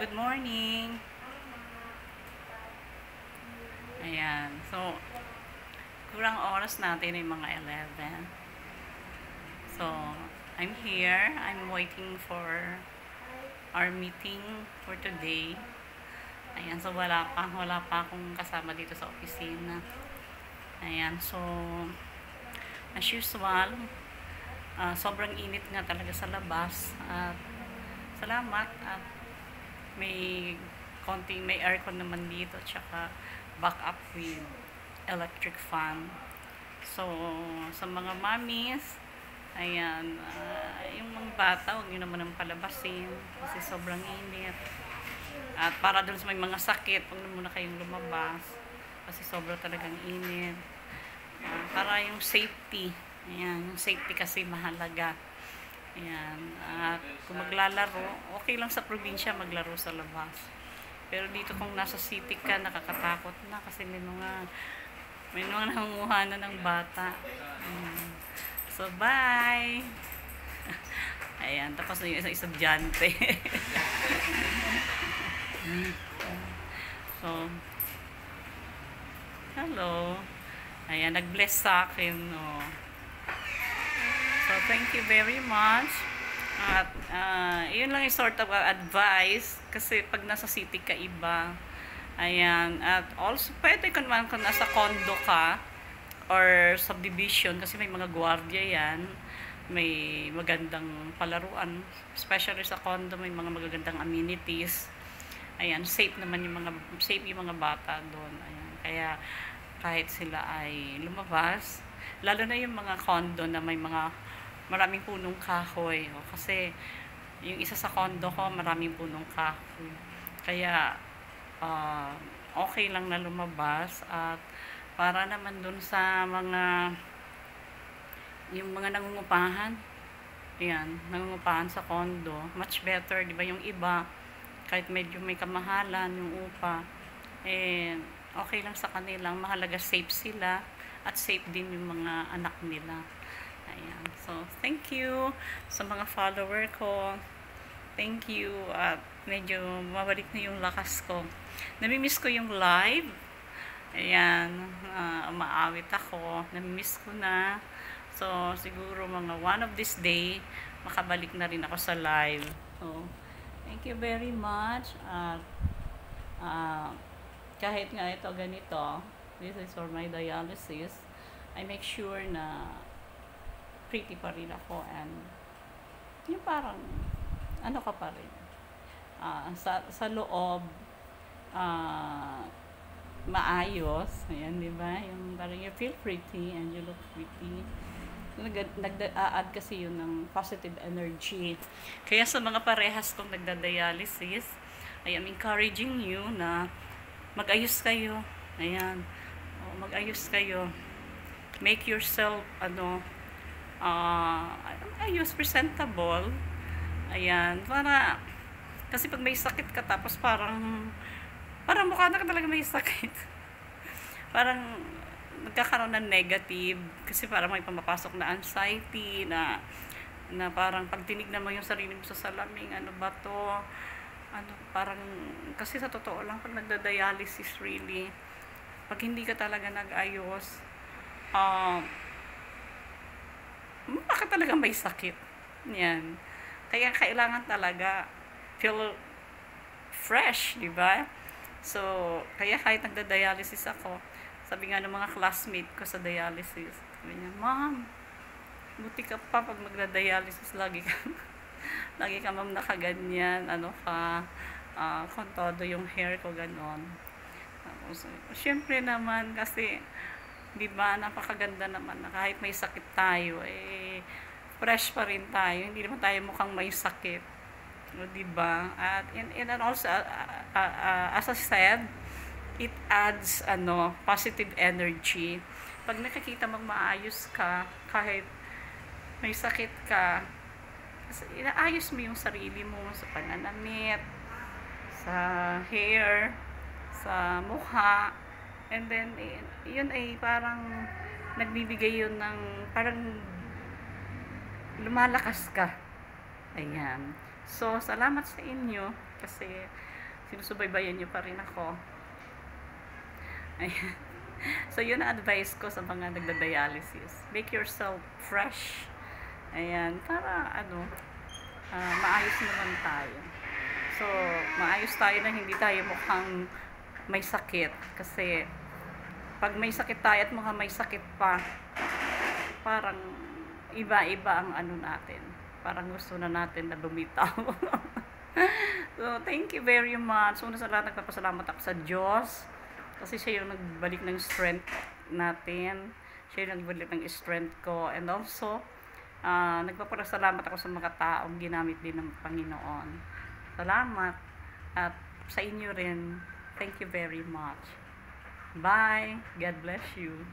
Good morning. Ayan. So, kurang oras natin ay mga 11. So, I'm here. I'm waiting for our meeting for today. Ayan. So, wala pa akong kasama dito sa opisina. Ayan. So, as usual, sobrang init nga talaga sa labas. At salamat at may aircon naman dito, tsaka backup with electric fan. So, sa mga mommies, ayan, yung mga bata, huwag nyo naman ang palabasin kasi sobrang init. At para dun sa may mga sakit, huwag na muna kayong lumabas kasi sobrang talagang init. Para yung safety, ayan, yung safety kasi mahalaga. Ayan. At kung maglalaro, okay lang sa probinsya maglaro sa labas. Pero dito kung nasa city ka, nakakatakot na kasi may mga nangunguha na ng bata. So, bye! Ayan, tapos na yung isang estudyante. So, hello. Ayan, nag-bless sa akin, no. So, thank you very much. At, yun lang yung sort of advice. Kasi pag nasa city ka, iba. Ayan. At also, pwede kung nasa condo ka or subdivision, kasi may mga gwardiya yan. May magandang palaruan. Especially sa condo, may mga magagandang amenities. Ayan, safe yung mga bata doon. Ayan. Kaya, kahit sila ay lumabas, lalo na yung mga condo na may maraming punong kahoy. Kasi yung isa sa condo ko, maraming punong kahoy. Kaya, okay lang na lumabas. At para naman dun sa yung mga nangungupahan. Ayan, nangungupahan sa condo. Much better, di ba? Yung iba, kahit medyo may kamahalan yung upa, okay lang sa kanilang. Mahalaga safe sila at safe din yung mga anak nila. Ayan. So, thank you sa mga follower ko. Thank you. At medyo mabalik na yung lakas ko. Namimiss ko yung live. Ayan. Umaawit ako. Namimiss ko na. So, siguro mga one of this day, makabalik na rin ako sa live. So, thank you very much. At kahit nga ito ganito, this is for my dialysis, I make sure na pretty pa rin ako, and yung parang ano ka pa rin, sa loob maayos, ayan, di ba? Yung parang you feel pretty and you look pretty. Nag-add kasi yun ng positive energy. Kaya sa mga parehas kong nagda-dialysis, I am encouraging you na mag-ayos kayo. Ayan, mag-ayos kayo. Make yourself ayos, presentable. Ayan, kasi pag may sakit ka, tapos parang mukha na ka talaga may sakit. Parang nagkakaroon ng negative, kasi parang may pumapasok na anxiety, na parang pag tinignan mo yung sarili mo sa salamin, ano ba to? Parang, kasi sa totoo lang, pag nagda-dialysis really, pag hindi ka talaga nag-ayos, baka talaga may sakit. Yan. Kaya kailangan talaga feel fresh, di ba? So, kaya kahit nagda-dialysis ako, sabi nga ng mga classmate ko sa dialysis, sabi niya, Ma'am, buti ka pa pag magda-dialysis, lagi ka ma'am nakaganyan, kung todo yung hair ko, ganon. Tapos, syempre naman, kasi di ba, napakaganda naman na kahit may sakit tayo, fresh pa rin tayo. Hindi naman tayo mukhang may sakit. Di ba? At and also, as I said, it adds positive energy. Pag nakikita mong maayos ka, kahit may sakit ka, inaayos mo yung sarili mo sa pananamit, sa hair, sa mukha. And then, yun ay parang nagbibigay yun ng parang lumalakas ka. Ayan. So, salamat sa inyo kasi sinusubaybayan niyo pa rin ako. Ayan. So, yun ang advice ko sa mga nagda-dialysis. Make yourself fresh. Ayan, para maayos naman tayo. So, maayos tayo na hindi tayo mukhang may sakit. Kasi, pag may sakit tayo at mukhang may sakit pa, parang iba-iba ang natin. Parang gusto na natin na lumitaw. So, thank you very much. Una sa lahat, nagpapasalamat ako sa Diyos. Kasi siya yung nagbalik ng strength natin. Siya yung nagbalik ng strength ko. And also, nagpapasalamat ako sa mga taong ginamit din ng Panginoon. Salamat. At sa inyo rin, thank you very much. Bye. God bless you.